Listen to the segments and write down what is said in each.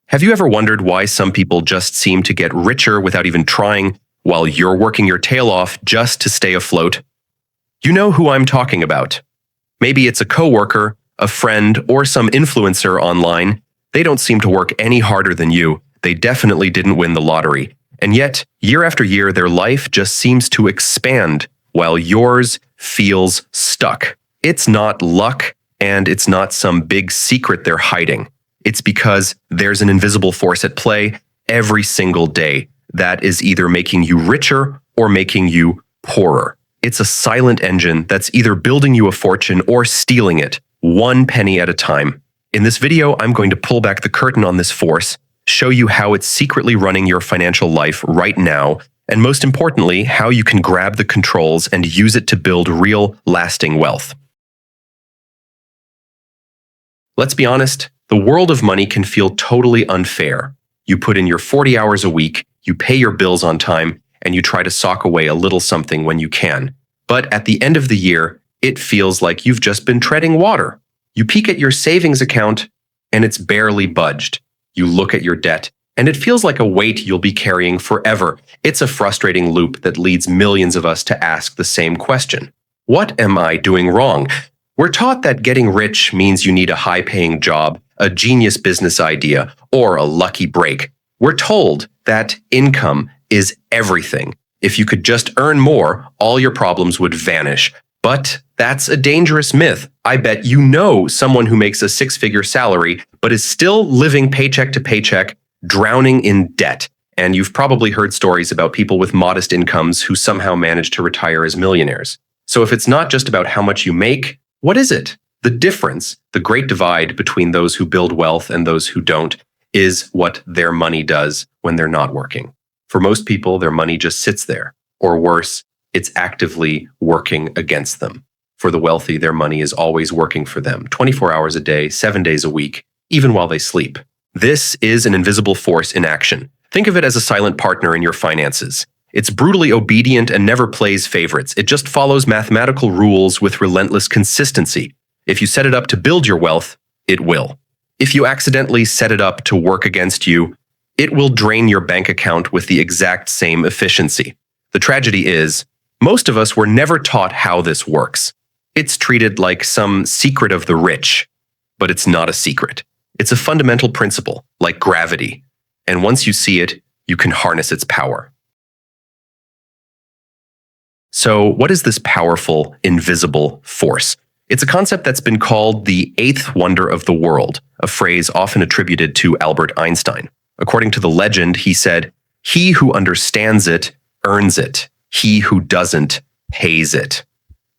Have you ever wondered why some people just seem to get richer without even trying, while you're working your tail off just to stay afloat? You know who I'm talking about. Maybe it's a coworker, a friend, or some influencer online. They don't seem to work any harder than you. They definitely didn't win the lottery. And yet, year after year, their life just seems to expand, while yours feels stuck. It's not luck, and it's not some big secret they're hiding. It's because there's an invisible force at play every single day that is either making you richer or making you poorer. It's a silent engine that's either building you a fortune or stealing it, one penny at a time. In this video, I'm going to pull back the curtain on this force, show you how it's secretly running your financial life right now, and most importantly, how you can grab the controls and use it to build real, lasting wealth. Let's be honest, the world of money can feel totally unfair. You put in your 40 hours a week, you pay your bills on time, and you try to sock away a little something when you can. But at the end of the year, it feels like you've just been treading water. You peek at your savings account, and it's barely budged. You look at your debt, and it feels like a weight you'll be carrying forever. It's a frustrating loop that leads millions of us to ask the same question. What am I doing wrong? We're taught that getting rich means you need a high-paying job, a genius business idea, or a lucky break. We're told that income is everything. If you could just earn more, all your problems would vanish. But that's a dangerous myth. I bet you know someone who makes a six-figure salary, but is still living paycheck to paycheck, drowning in debt. And you've probably heard stories about people with modest incomes who somehow manage to retire as millionaires. So if it's not just about how much you make, what is it? The difference, the great divide between those who build wealth and those who don't, is what their money does when they're not working. For most people, their money just sits there. Or worse, it's actively working against them. For the wealthy, their money is always working for them, 24 hours a day, 7 days a week, even while they sleep. This is an invisible force in action. Think of it as a silent partner in your finances. It's brutally obedient and never plays favorites. It just follows mathematical rules with relentless consistency. If you set it up to build your wealth, it will. If you accidentally set it up to work against you, it will drain your bank account with the exact same efficiency. The tragedy is, most of us were never taught how this works. It's treated like some secret of the rich, but it's not a secret. It's a fundamental principle, like gravity, and once you see it, you can harness its power. So, what is this powerful, invisible force? It's a concept that's been called the eighth wonder of the world, a phrase often attributed to Albert Einstein. According to the legend, he said, "He who understands it, earns it. He who doesn't, pays it."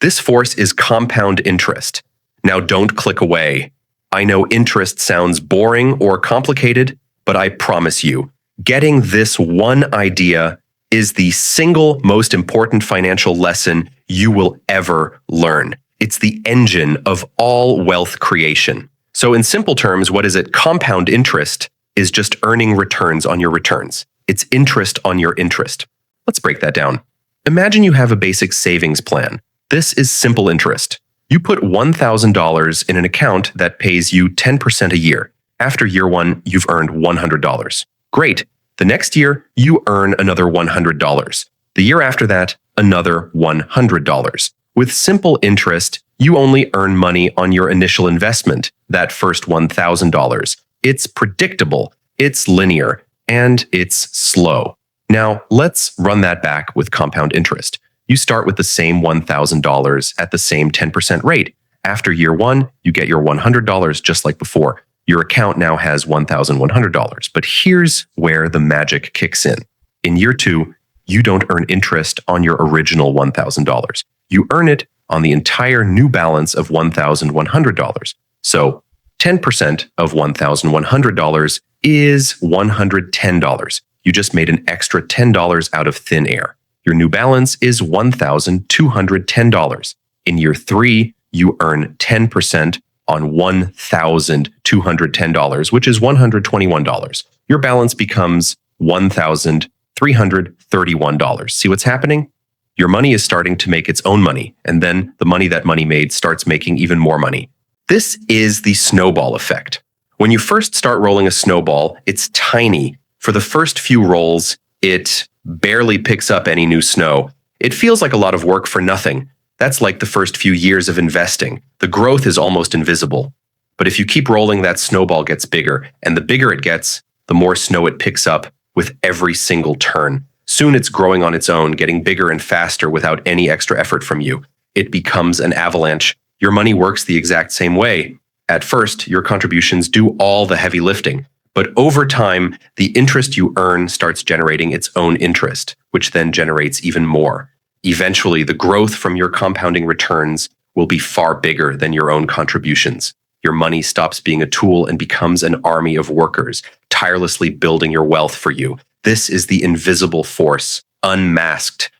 This force is compound interest. Now don't click away. I know interest sounds boring or complicated, but I promise you, getting this one idea is the single most important financial lesson you will ever learn. It's the engine of all wealth creation. So in simple terms, what is it? Compound interest is just earning returns on your returns. It's interest on your interest. Let's break that down. Imagine you have a basic savings plan. This is simple interest. You put $1,000 in an account that pays you 10% a year. After year one, you've earned $100. Great. The next year, you earn another $100. The year after that, another $100. With simple interest, you only earn money on your initial investment, that first $1,000. It's predictable, it's linear, and it's slow. Now, let's run that back with compound interest. You start with the same $1,000 at the same 10% rate. After year one, you get your $100 just like before. Your account now has $1,100. But here's where the magic kicks in. In year two, you don't earn interest on your original $1,000. You earn it on the entire new balance of $1,100. So 10% of $1,100 is $110. You just made an extra $10 out of thin air. Your new balance is $1,210. In year three, you earn 10% on $1,210, which is $121. Your balance becomes $1,331. See what's happening? Your money is starting to make its own money, and then the money that money made starts making even more money. This is the snowball effect. When you first start rolling a snowball, it's tiny. For the first few rolls, it barely picks up any new snow. It feels like a lot of work for nothing. That's like the first few years of investing. The growth is almost invisible. But if you keep rolling, that snowball gets bigger, and the bigger it gets, the more snow it picks up with every single turn. Soon it's growing on its own, getting bigger and faster without any extra effort from you. It becomes an avalanche. Your money works the exact same way. At first, your contributions do all the heavy lifting. But over time, the interest you earn starts generating its own interest, which then generates even more. Eventually, the growth from your compounding returns will be far bigger than your own contributions. Your money stops being a tool and becomes an army of workers, tirelessly building your wealth for you. This is the invisible force, unmasked.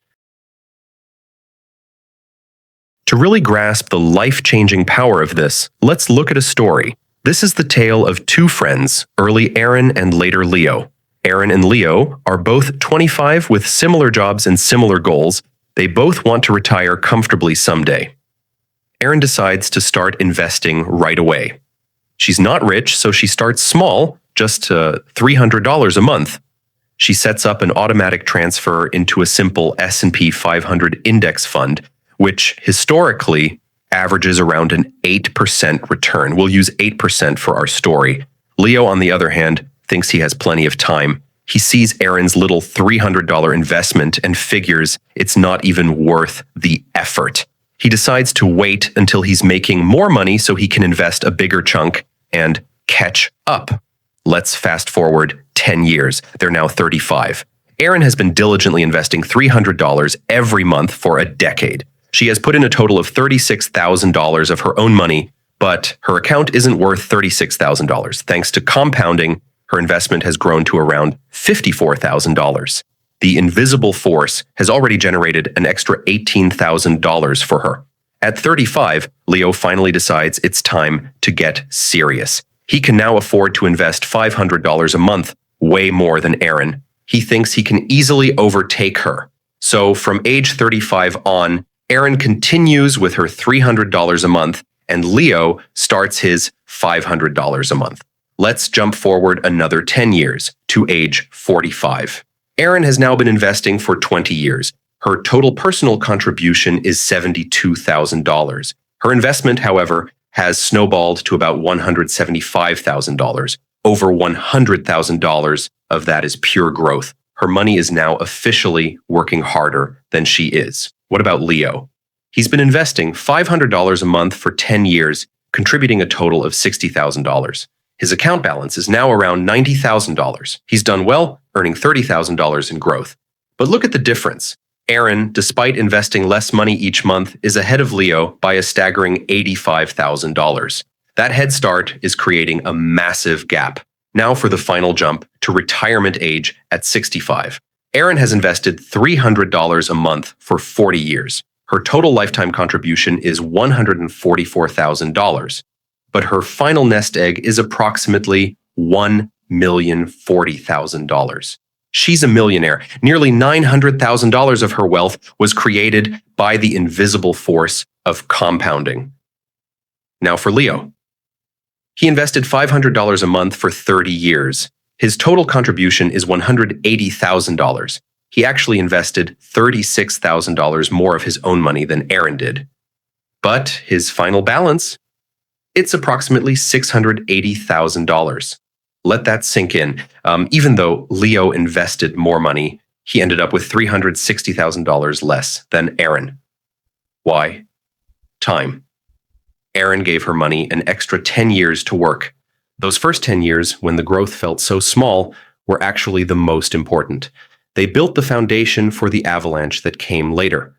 To really grasp the life-changing power of this, let's look at a story. This is the tale of two friends, early Aaron and later Leo. Aaron and Leo are both 25 with similar jobs and similar goals. They both want to retire comfortably someday. Aaron decides to start investing right away. She's not rich, so she starts small, just $300 a month. She sets up an automatic transfer into a simple S&P 500 index fund, which historically averages around an 8% return. We'll use 8% for our story. Leo, on the other hand, thinks he has plenty of time. He sees Aaron's little $300 investment and figures it's not even worth the effort. He decides to wait until he's making more money so he can invest a bigger chunk and catch up. Let's fast forward 10 years. They're now 35. Aaron has been diligently investing $300 every month for a decade. She has put in a total of $36,000 of her own money, but her account isn't worth $36,000. Thanks to compounding, her investment has grown to around $54,000. The invisible force has already generated an extra $18,000 for her. At 35, Leo finally decides it's time to get serious. He can now afford to invest $500 a month, way more than Aaron. He thinks he can easily overtake her. So from age 35 on, Aaron continues with her $300 a month, and Leo starts his $500 a month. Let's jump forward another 10 years to age 45. Aaron has now been investing for 20 years. Her total personal contribution is $72,000. Her investment, however, has snowballed to about $175,000. Over $100,000 of that is pure growth. Her money is now officially working harder than she is. What about Leo? He's been investing $500 a month for 10 years, contributing a total of $60,000. His account balance is now around $90,000. He's done well, earning $30,000 in growth. But look at the difference. Aaron, despite investing less money each month, is ahead of Leo by a staggering $85,000. That head start is creating a massive gap. Now for the final jump to retirement age at 65. Aaron has invested $300 a month for 40 years. Her total lifetime contribution is $144,000. But her final nest egg is approximately $1,040,000. She's a millionaire. Nearly $900,000 of her wealth was created by the invisible force of compounding. Now for Leo. He invested $500 a month for 30 years. His total contribution is $180,000. He actually invested $36,000 more of his own money than Aaron did. But his final balance? It's approximately $680,000. Let that sink in. Even though Leo invested more money, he ended up with $360,000 less than Aaron. Why? Time. Aaron gave her money an extra 10 years to work. Those first 10 years, when the growth felt so small, were actually the most important. They built the foundation for the avalanche that came later.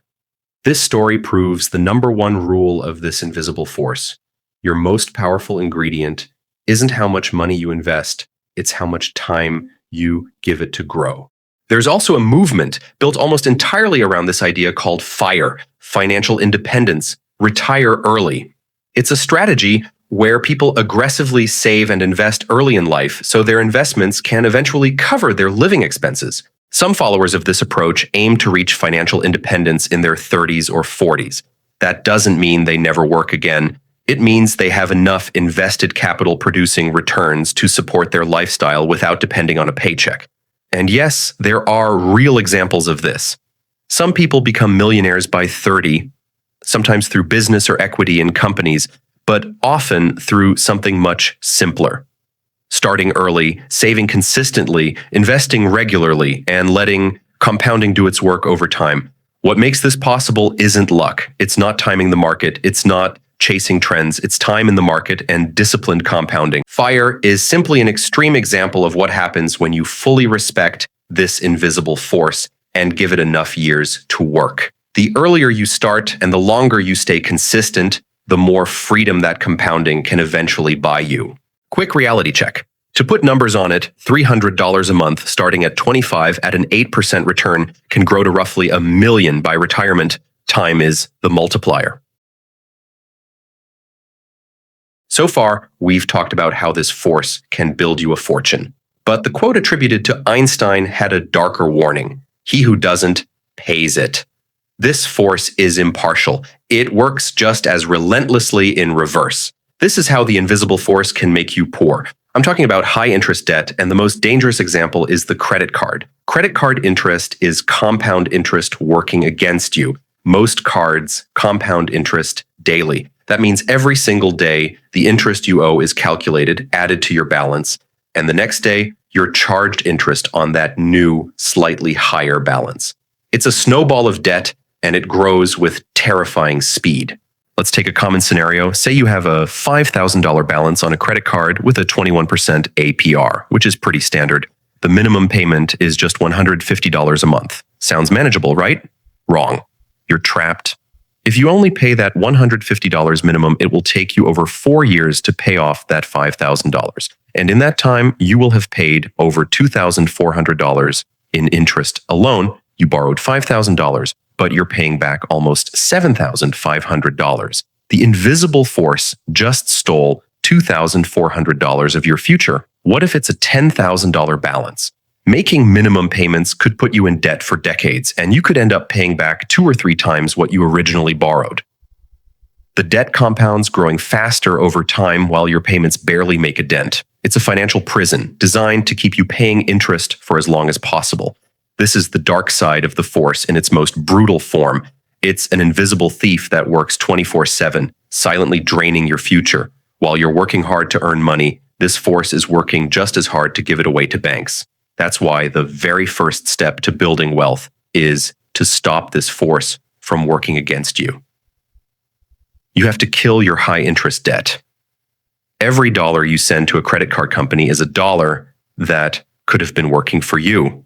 This story proves the number one rule of this invisible force. Your most powerful ingredient isn't how much money you invest, it's how much time you give it to grow. There's also a movement built almost entirely around this idea called FIRE, financial independence, retire early. It's a strategy where people aggressively save and invest early in life so their investments can eventually cover their living expenses. Some followers of this approach aim to reach financial independence in their 30s or 40s. That doesn't mean they never work again. It means they have enough invested capital producing returns to support their lifestyle without depending on a paycheck. And yes, there are real examples of this. Some people become millionaires by 30, sometimes through business or equity in companies, but often through something much simpler. Starting early, saving consistently, investing regularly, and letting compounding do its work over time. What makes this possible isn't luck. It's not timing the market. It's not chasing trends. It's time in the market and disciplined compounding. FIRE is simply an extreme example of what happens when you fully respect this invisible force and give it enough years to work. The earlier you start and the longer you stay consistent, the more freedom that compounding can eventually buy you. Quick reality check. To put numbers on it, $300 a month starting at 25 at an 8% return can grow to roughly $1 million by retirement. Time is the multiplier. So far, we've talked about how this force can build you a fortune. But the quote attributed to Einstein had a darker warning. He who doesn't pays it. This force is impartial. It works just as relentlessly in reverse. This is how the invisible force can make you poor. I'm talking about high-interest debt, and the most dangerous example is the credit card. Credit card interest is compound interest working against you. Most cards compound interest daily. That means every single day, the interest you owe is calculated, added to your balance, and the next day, you're charged interest on that new, slightly higher balance. It's a snowball of debt, and it grows with terrifying speed. Let's take a common scenario. Say you have a $5,000 balance on a credit card with a 21% APR, which is pretty standard. The minimum payment is just $150 a month. Sounds manageable, right? Wrong. You're trapped. If you only pay that $150 minimum, it will take you over 4 years to pay off that $5,000. And in that time, you will have paid over $2,400 in interest alone. You borrowed $5,000, but you're paying back almost $7,500. The invisible force just stole $2,400 of your future. What if it's a $10,000 balance? Making minimum payments could put you in debt for decades, and you could end up paying back 2 or 3 times what you originally borrowed. The debt compounds, growing faster over time while your payments barely make a dent. It's a financial prison designed to keep you paying interest for as long as possible. This is the dark side of the force in its most brutal form. It's an invisible thief that works 24/7, silently draining your future. While you're working hard to earn money, this force is working just as hard to give it away to banks. That's why the very first step to building wealth is to stop this force from working against you. You have to kill your high-interest debt. Every dollar you send to a credit card company is a dollar that could have been working for you.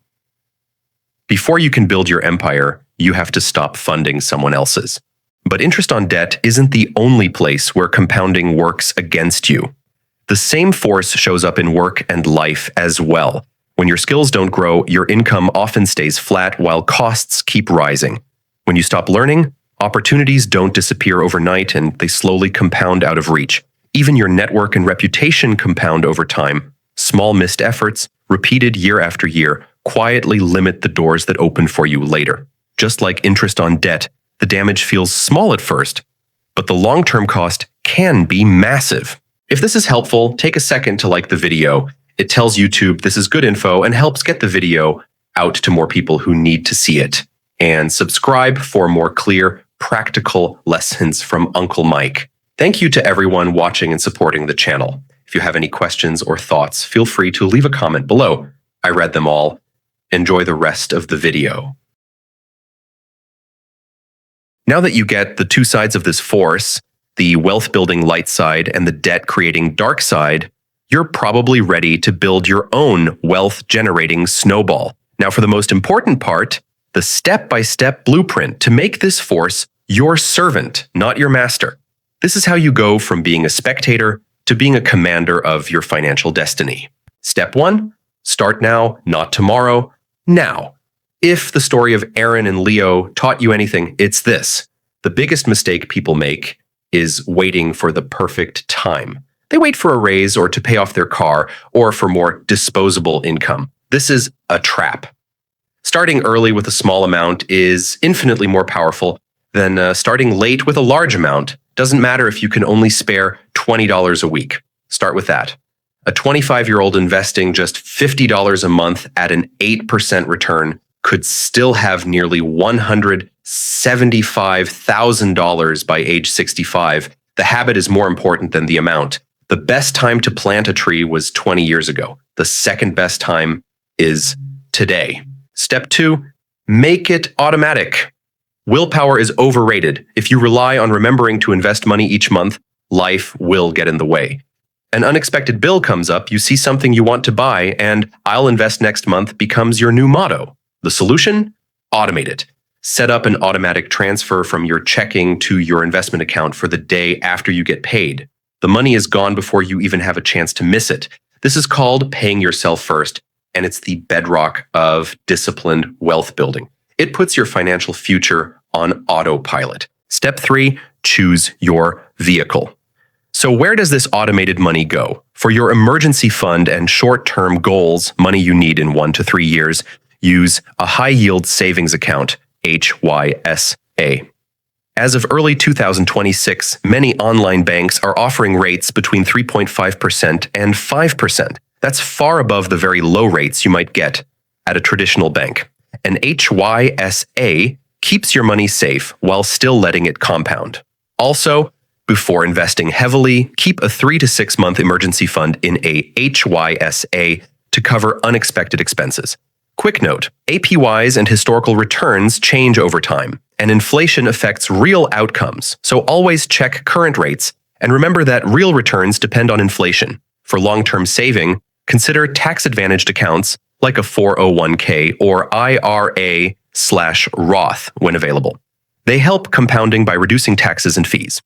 Before you can build your empire, you have to stop funding someone else's. But interest on debt isn't the only place where compounding works against you. The same force shows up in work and life as well. When your skills don't grow, your income often stays flat while costs keep rising. When you stop learning, opportunities don't disappear overnight and they slowly compound out of reach. Even your network and reputation compound over time. Small missed efforts, repeated year after year, quietly limit the doors that open for you later. Just like interest on debt, the damage feels small at first, but the long-term cost can be massive. If this is helpful, take a second to like the video. It tells YouTube this is good info and helps get the video out to more people who need to see it. And subscribe for more clear, practical lessons from Uncle Mike. Thank you to everyone watching and supporting the channel. If you have any questions or thoughts, feel free to leave a comment below. I read them all. Enjoy the rest of the video. Now that you get the two sides of this force, the wealth-building light side and the debt-creating dark side, you're probably ready to build your own wealth-generating snowball. Now for the most important part, the step-by-step blueprint to make this force your servant, not your master. This is how you go from being a spectator to being a commander of your financial destiny. Step 1, start now, not tomorrow, now. If the story of Aaron and Leo taught you anything, it's this. The biggest mistake people make is waiting for the perfect time. They wait for a raise or to pay off their car or for more disposable income. This is a trap. Starting early with a small amount is infinitely more powerful than starting late with a large amount Doesn't matter if you can only spare $20 a week. Start with that. A 25-year-old investing just $50 a month at an 8% return could still have nearly $175,000 by age 65. The habit is more important than the amount. The best time to plant a tree was 20 years ago. The second best time is today. Step 2, make it automatic. Willpower is overrated. If you rely on remembering to invest money each month, life will get in the way. An unexpected bill comes up, you see something you want to buy, and "I'll invest next month" becomes your new motto. The solution? Automate it. Set up an automatic transfer from your checking to your investment account for the day after you get paid. The money is gone before you even have a chance to miss it. This is called paying yourself first, and it's the bedrock of disciplined wealth building. It puts your financial future on autopilot. Step 3, choose your vehicle. So where does this automated money go? For your emergency fund and short-term goals, money you need in 1 to 3 years, use a high-yield savings account, HYSA. As of early 2026, many online banks are offering rates between 3.5% and 5%. That's far above the very low rates you might get at a traditional bank. An HYSA keeps your money safe while still letting it compound. Also, before investing heavily, keep a 3 to 6 month emergency fund in a HYSA to cover unexpected expenses. Quick note, APYs and historical returns change over time, and inflation affects real outcomes, so always check current rates and remember that real returns depend on inflation. For long-term saving, consider tax-advantaged accounts like a 401k or IRA/Roth when available. They help compounding by reducing taxes and fees.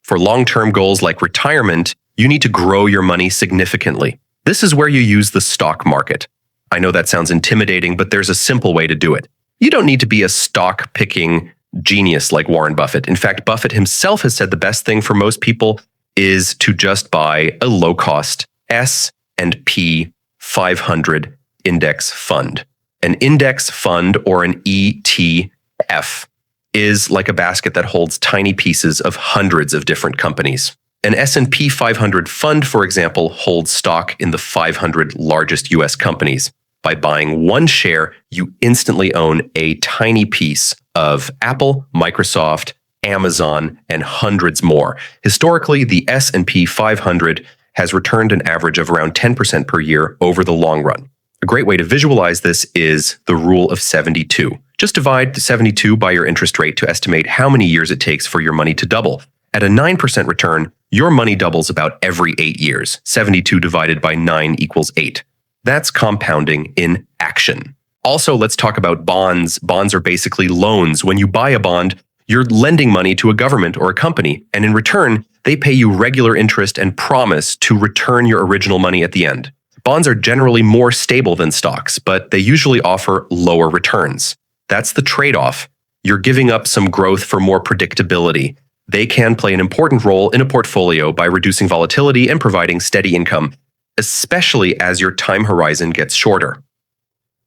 For long-term goals like retirement, you need to grow your money significantly. This is where you use the stock market. I know that sounds intimidating, but there's a simple way to do it. You don't need to be a stock-picking genius like Warren Buffett. In fact, Buffett himself has said the best thing for most people is to just buy a low-cost S&P 500 index fund. An index fund, or an ETF, is like a basket that holds tiny pieces of hundreds of different companies. An S&P 500 fund, for example, holds stock in the 500 largest US companies. By buying one share, you instantly own a tiny piece of Apple, Microsoft, Amazon, and hundreds more. Historically, the S&P 500 has returned an average of around 10% per year over the long run. A great way to visualize this is the rule of 72. Just divide the 72 by your interest rate to estimate how many years it takes for your money to double. At a 9% return, your money doubles about every 8 years. 72 divided by 9 equals 8. That's compounding in action. Also, let's talk about bonds. Bonds are basically loans. When you buy a bond, you're lending money to a government or a company, and in return, they pay you regular interest and promise to return your original money at the end. Bonds are generally more stable than stocks, but they usually offer lower returns. That's the trade-off. You're giving up some growth for more predictability. They can play an important role in a portfolio by reducing volatility and providing steady income, especially as your time horizon gets shorter.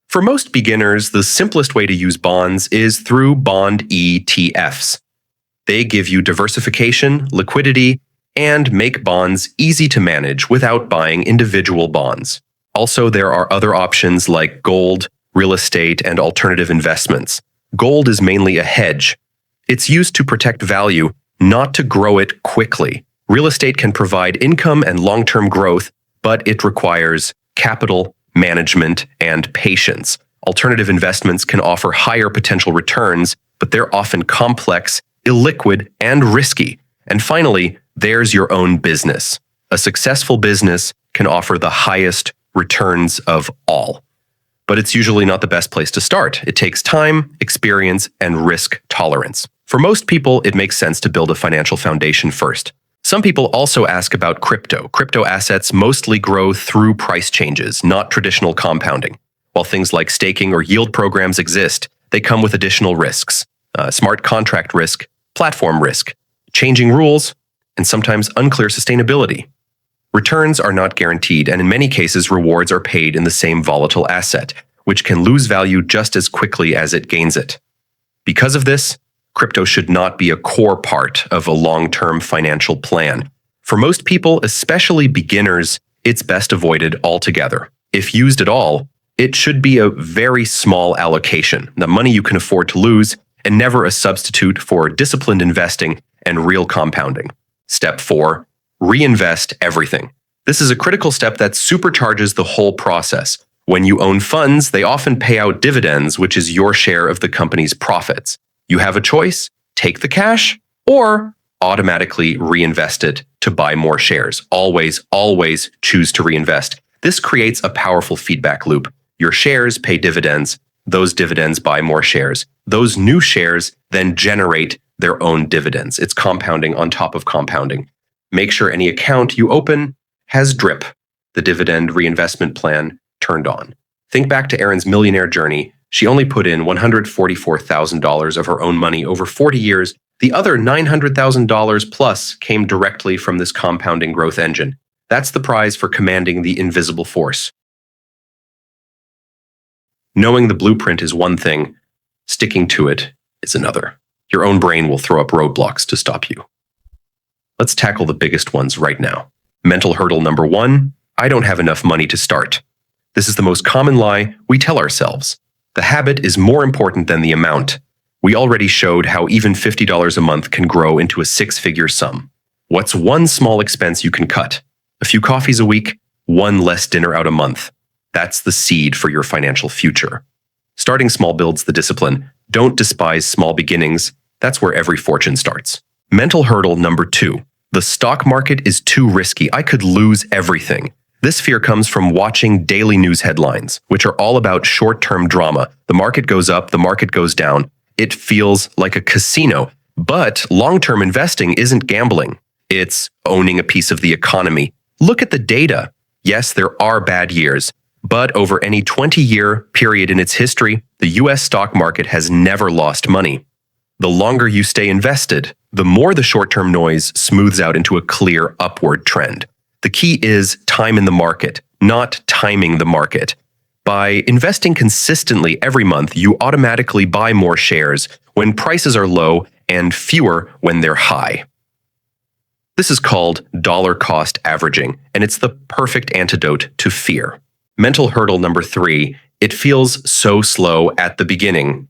For most beginners, the simplest way to use bonds is through bond ETFs. They give you diversification, liquidity, and make bonds easy to manage without buying individual bonds. Also, there are other options like gold, real estate, and alternative investments. Gold is mainly a hedge. It's used to protect value, not to grow it quickly. Real estate can provide income and long-term growth, but it requires capital, management, and patience. Alternative investments can offer higher potential returns, but they're often complex, illiquid, and risky. And finally, there's your own business. A successful business can offer the highest returns of all. But it's usually not the best place to start. It takes time, experience, and risk tolerance. For most people, it makes sense to build a financial foundation first. Some people also ask about crypto. Crypto assets mostly grow through price changes, not traditional compounding. While things like staking or yield programs exist, they come with additional risks. Smart contract risk, platform risk, changing rules, and sometimes unclear sustainability. Returns are not guaranteed, and in many cases, rewards are paid in the same volatile asset, which can lose value just as quickly as it gains it. Because of this, Crypto should not be a core part of a long-term financial plan. For most people, especially beginners, it's best avoided altogether. If used at all, it should be a very small allocation, the money you can afford to lose, and never a substitute for disciplined investing and real compounding. Step 4. Reinvest everything. This is a critical step that supercharges the whole process. When you own funds, they often pay out dividends, which is your share of the company's profits. You have a choice: take the cash or automatically reinvest it to buy more shares. Always, always choose to reinvest. This creates a powerful feedback loop. Your shares pay dividends. Those dividends buy more shares. Those new shares then generate their own dividends. It's compounding on top of compounding. Make sure any account you open has DRIP, the dividend reinvestment plan, turned on. Think back to Erin's millionaire journey. She only put in $144,000 of her own money over 40 years. The other $900,000 plus came directly from this compounding growth engine. That's the prize for commanding the invisible force. Knowing the blueprint is one thing, sticking to it is another. Your own brain will throw up roadblocks to stop you. Let's tackle the biggest ones right now. Mental hurdle number 1, I don't have enough money to start. This is the most common lie we tell ourselves. The habit is more important than the amount. We already showed how even $50 a month can grow into a 6-figure sum. What's one small expense you can cut? A few coffees a week, one less dinner out a month. That's the seed for your financial future. Starting small builds the discipline. Don't despise small beginnings. That's where every fortune starts. Mental hurdle number 2. The stock market is too risky. I could lose everything. This fear comes from watching daily news headlines, which are all about short-term drama. The market goes up, the market goes down. It feels like a casino. But long-term investing isn't gambling. It's owning a piece of the economy. Look at the data. Yes, there are bad years, but over any 20-year period in its history, the US stock market has never lost money. The longer you stay invested, the more the short-term noise smooths out into a clear upward trend. The key is time in the market, not timing the market. By investing consistently every month, you automatically buy more shares when prices are low and fewer when they're high. This is called dollar cost averaging, and it's the perfect antidote to fear. Mental hurdle number 3, it feels so slow at the beginning.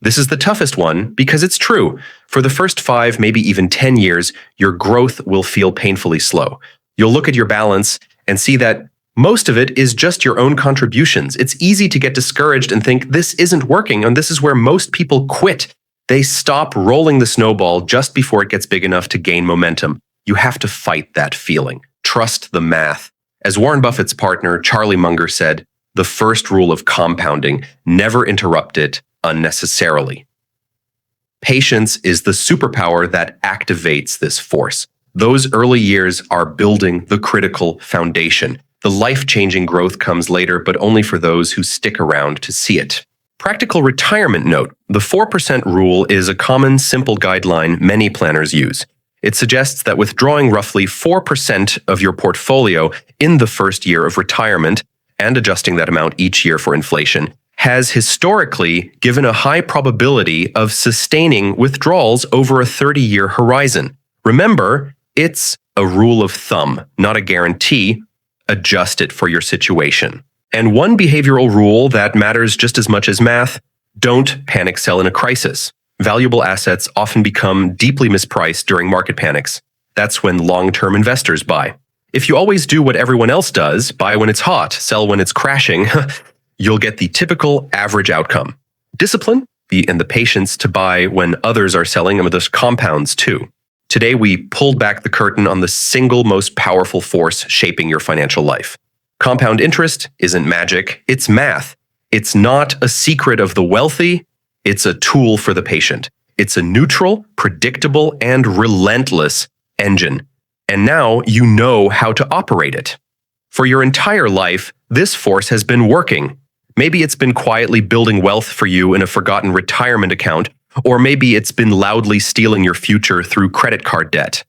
This is the toughest one because it's true. For the first 5, maybe even 10 years, your growth will feel painfully slow. You'll look at your balance and see that most of it is just your own contributions. It's easy to get discouraged and think this isn't working, and this is where most people quit. They stop rolling the snowball just before it gets big enough to gain momentum. You have to fight that feeling. Trust the math. As Warren Buffett's partner, Charlie Munger, said, the first rule of compounding: never interrupt it unnecessarily. Patience is the superpower that activates this force. Those early years are building the critical foundation. The life-changing growth comes later, but only for those who stick around to see it. Practical retirement note: the 4% rule is a common, simple guideline many planners use. It suggests that withdrawing roughly 4% of your portfolio in the first year of retirement and adjusting that amount each year for inflation has historically given a high probability of sustaining withdrawals over a 30-year horizon. Remember, it's a rule of thumb, not a guarantee. Adjust it for your situation. And one behavioral rule that matters just as much as math: don't panic sell in a crisis. Valuable assets often become deeply mispriced during market panics. That's when long-term investors buy. If you always do what everyone else does, buy when it's hot, sell when it's crashing, you'll get the typical average outcome. Discipline and the patience to buy when others are selling, and this compounds too. Today, we pulled back the curtain on the single most powerful force shaping your financial life. Compound interest isn't magic, it's math. It's not a secret of the wealthy, it's a tool for the patient. It's a neutral, predictable, and relentless engine. And now you know how to operate it. For your entire life, this force has been working. Maybe it's been quietly building wealth for you in a forgotten retirement account, or maybe it's been loudly stealing your future through credit card debt.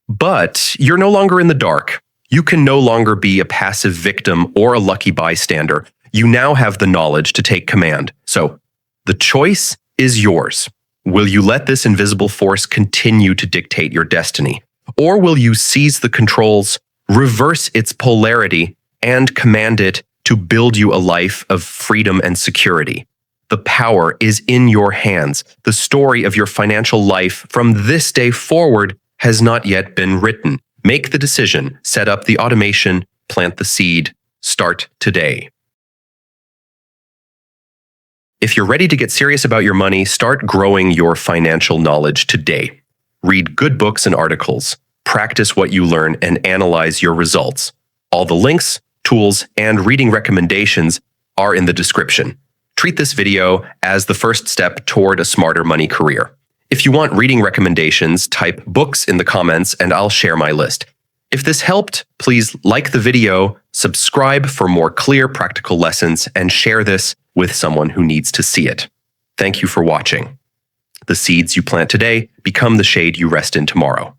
But you're no longer in the dark. You can no longer be a passive victim or a lucky bystander. You now have the knowledge to take command. So, the choice is yours. Will you let this invisible force continue to dictate your destiny? Or will you seize the controls, reverse its polarity, and command it to build you a life of freedom and security? The power is in your hands. The story of your financial life from this day forward has not yet been written. Make the decision, set up the automation, plant the seed, start today. If you're ready to get serious about your money, start growing your financial knowledge today. Read good books and articles, practice what you learn, and analyze your results. All the links, tools, and reading recommendations are in the description. Treat this video as the first step toward a smarter money career. If you want reading recommendations, type books in the comments and I'll share my list. If this helped, please like the video, subscribe for more clear, practical lessons, and share this with someone who needs to see it. Thank you for watching. The seeds you plant today become the shade you rest in tomorrow.